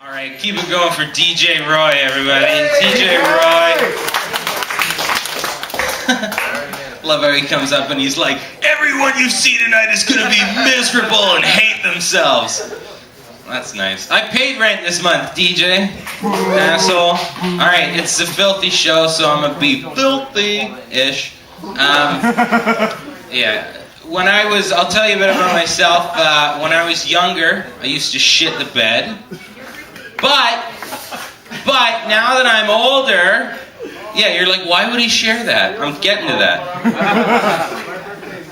All right, keep it going for DJ Roy, everybody. DJ Roy. Love how he comes up and he's like, everyone you see tonight is going to be miserable and hate themselves. That's nice. I paid rent this month, DJ. Asshole. All right, it's a filthy show, so I'm going to be filthy-ish. Yeah. I'll tell you a bit about myself. When I was younger, I used to shit the bed. But now that I'm older, yeah, you're like, why would he share that? I'm getting to that.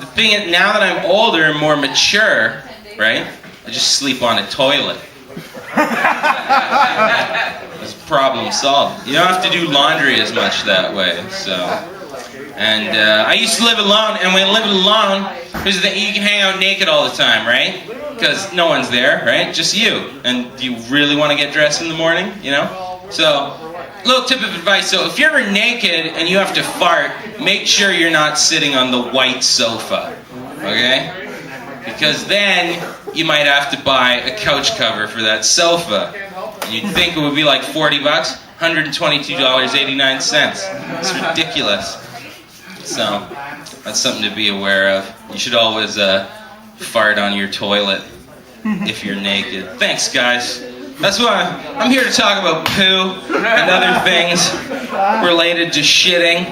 The thing is, now that I'm older and more mature, right, I just sleep on a toilet. That's problem solved. You don't have to do laundry as much that way, so. And I used to live alone, and when I lived alone, you can hang out naked all the time, right? Because no one's there, right? Just you. And do you really want to get dressed in the morning, you know? So, little tip of advice. So if you're ever naked and you have to fart, make sure you're not sitting on the white sofa, okay? Because then you might have to buy a couch cover for that sofa. And you'd think it would be like $40, $122.89. It's ridiculous. So, that's something to be aware of. You should always fart on your toilet if you're naked. Thanks, guys. That's why I'm here to talk about poo and other things related to shitting.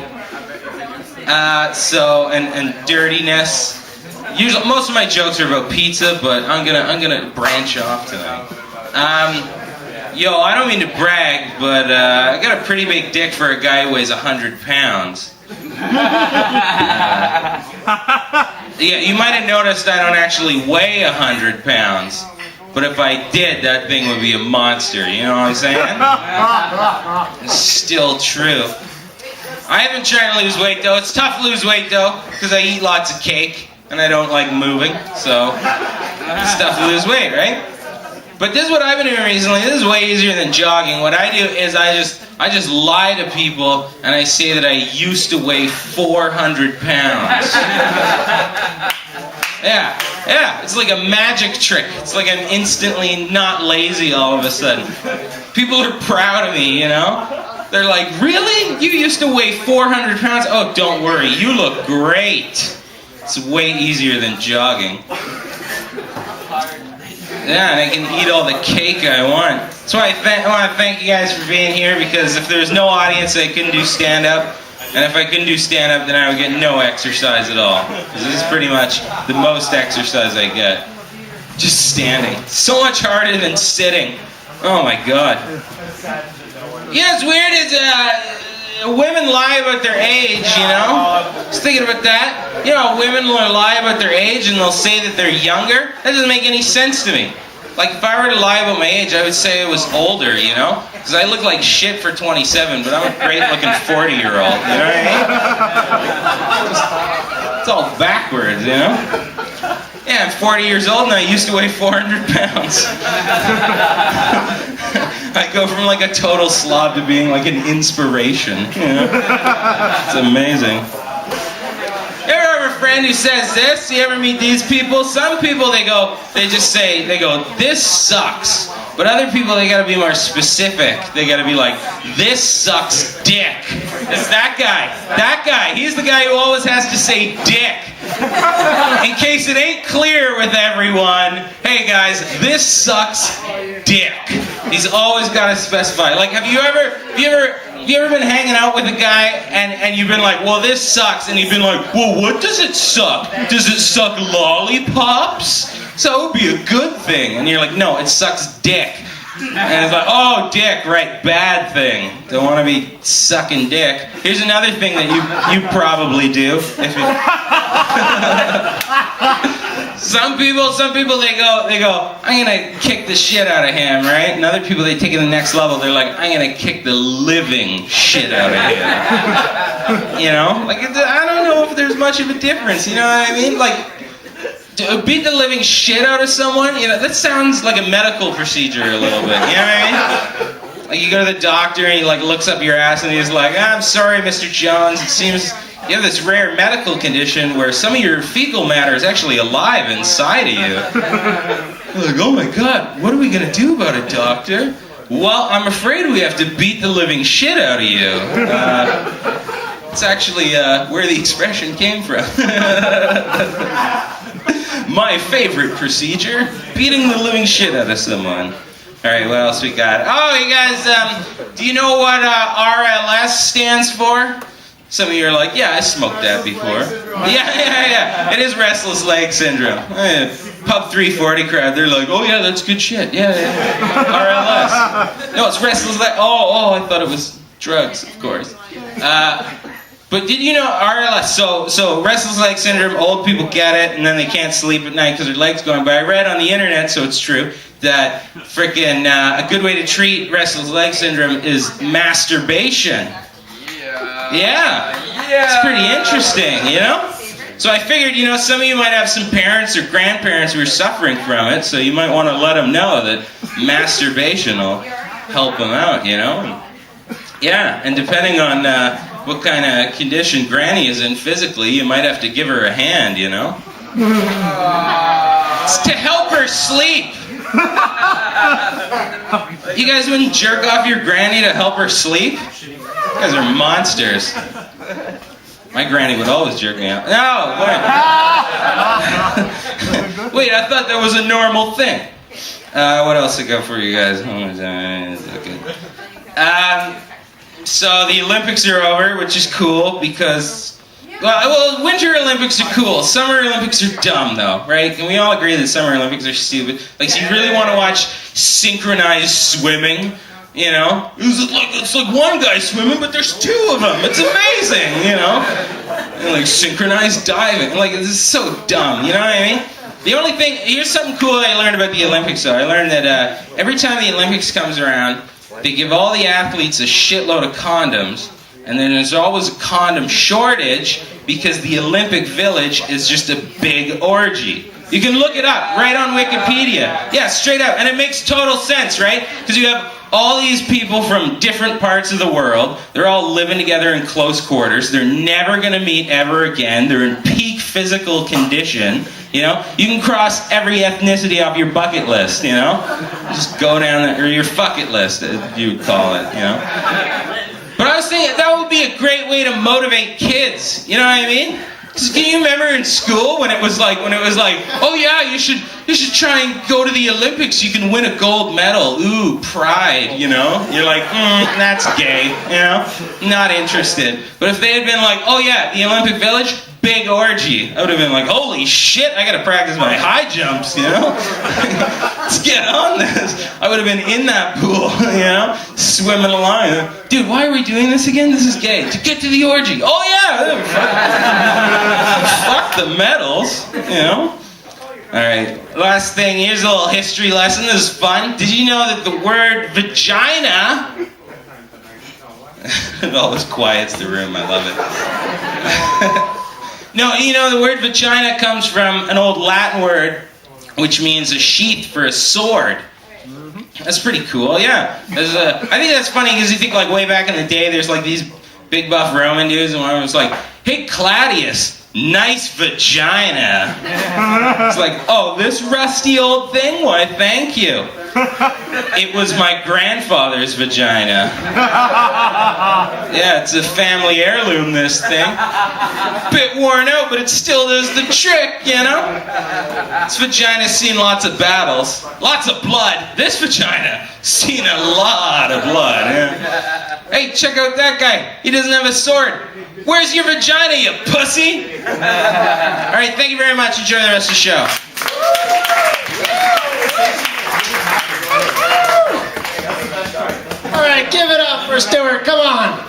And dirtiness. Usually, most of my jokes are about pizza, but I'm gonna branch off tonight. I don't mean to brag, but I got a pretty big dick for a guy who weighs 100 pounds. Yeah, you might have noticed I don't actually weigh 100 pounds. But if I did, that thing would be a monster, you know what I'm saying? It's still true. I haven't tried to lose weight, though. It's tough to lose weight, though, because I eat lots of cake, and I don't like moving, so it's tough to lose weight, right? But this is what I've been doing recently. This is way easier than jogging. What I do is I just lie to people, and I say that I used to weigh 400 pounds. Yeah, it's like a magic trick. It's like I'm instantly not lazy all of a sudden. People are proud of me, you know? They're like, really? You used to weigh 400 pounds? Oh, don't worry, you look great. It's way easier than jogging. Yeah, and I can eat all the cake I want. That's why I want to thank you guys for being here, because if there was no audience, I couldn't do stand-up. And if I couldn't do stand-up, then I would get no exercise at all. Because this is pretty much the most exercise I get. Just standing. So much harder than sitting. Oh my God. You know what's weird is women lie about their age, you know? Just thinking about that. You know, women will lie about their age and they'll say that they're younger. That doesn't make any sense to me. Like, if I were to lie about my age, I would say I was older, you know? Because I look like shit for 27, but I'm a great-looking 40-year-old, you know what I mean? It's all backwards, you know? Yeah, I'm 40 years old and I used to weigh 400 pounds. I go from like a total slob to being like an inspiration, you know? It's amazing. You ever have a friend who says this? You ever meet these people? Some people, they go, this sucks. But other people, they gotta be more specific. They gotta be like, this sucks dick. It's that guy. That guy. He's the guy who always has to say dick. In case it ain't clear with everyone, hey guys, this sucks dick. He's always gotta specify. Like, have you ever been hanging out with a guy and you've been like, well, this sucks, and you've been like, well, what does it suck? Does it suck lollipops? So it would be a good thing. And you're like, no, it sucks dick. And it's like, oh, dick, right, bad thing. Don't want to be sucking dick. Here's another thing that you probably do. If you... Some people they go, I'm gonna kick the shit out of him, right? And other people, they take it to the next level. They're like, I'm gonna kick the living shit out of him. You know, like, I don't know if there's much of a difference. You know what I mean? Like, beat the living shit out of someone, you know, that sounds like a medical procedure a little bit, you know what I mean? Like, you go to the doctor and he like looks up your ass and he's like, I'm sorry, Mr. Jones, it seems you have this rare medical condition where some of your fecal matter is actually alive inside of you. You're like, oh my God, what are we gonna do about it, doctor? well, I'm afraid we have to beat the living shit out of you. It's actually where the expression came from. My favorite procedure, beating the living shit out of someone. All right, what else we got? Oh, you guys, do you know what RLS stands for? Some of you are like, yeah, I smoked that before. Yeah. It is restless leg syndrome. Pub 340 crowd, they're like, oh yeah, that's good shit. Yeah. RLS. No, it's restless leg. Oh, I thought it was drugs, of course. But did you know RLS? So restless leg syndrome, old people get it, and then they can't sleep at night because their leg's going. But I read on the internet, so it's true, that freaking a good way to treat restless leg syndrome is masturbation. Yeah. It's pretty interesting, you know? So I figured, some of you might have some parents or grandparents who are suffering from it, so you might want to let them know that masturbation will help them out, Yeah, and depending on what kind of condition Granny is in physically, you might have to give her a hand, It's to help her sleep. You guys wouldn't jerk off your granny to help her sleep? You guys are monsters. My granny would always jerk me out. No, wait. Wait, I thought that was a normal thing. What else I got for you guys? So the Olympics are over, which is cool because... Well, Winter Olympics are cool. Summer Olympics are dumb, though, right? And we all agree that Summer Olympics are stupid. Like, so you really want to watch synchronized swimming? It's like one guy swimming, but there's two of them. It's amazing, And like synchronized diving. Like, this is so dumb, you know what I mean? The only thing, here's something cool I learned about the Olympics, though. I learned that every time the Olympics comes around, they give all the athletes a shitload of condoms, and then there's always a condom shortage because the Olympic Village is just a big orgy. You can look it up right on Wikipedia. Yeah, straight up. And it makes total sense, right? Because you have all these people from different parts of the world. They're all living together in close quarters. They're never going to meet ever again. They're in peak physical condition. You can cross every ethnicity off your bucket list, Just go down, or your fucket list, as you would call it, But I was thinking that would be a great way to motivate kids, you know what I mean? Can you remember in school when it was like, oh yeah, you should try and go to the Olympics, you can win a gold medal. Ooh, pride, You're like, that's gay, Not interested. But if they had been like, oh yeah, the Olympic Village, big orgy, I would have been like, holy shit, I gotta practice my high jumps, Let's get on this. I would have been in that pool, swimming along. Dude, why are we doing this again? This is gay. To get to the orgy. Oh yeah! Fuck the medals, Alright, last thing, here's a little history lesson. This is fun. Did you know that the word vagina... It always quiets the room, I love it. No, the word vagina comes from an old Latin word which means a sheath for a sword. That's pretty cool, yeah. I think that's funny because you think like way back in the day there's like these big buff Roman dudes and one was like, hey Claudius, nice vagina. It's like, oh, this rusty old thing? Why, thank you. It was my grandfather's vagina. Yeah, it's a family heirloom, this thing. Bit worn out, but it still does the trick, This vagina's seen lots of battles. Lots of blood. This vagina seen a lot of blood. Yeah. Hey, check out that guy. He doesn't have a sword. Where's your vagina, you pussy? Alright, thank you very much. Enjoy the rest of the show. All right, give it up for Stuart. Come on.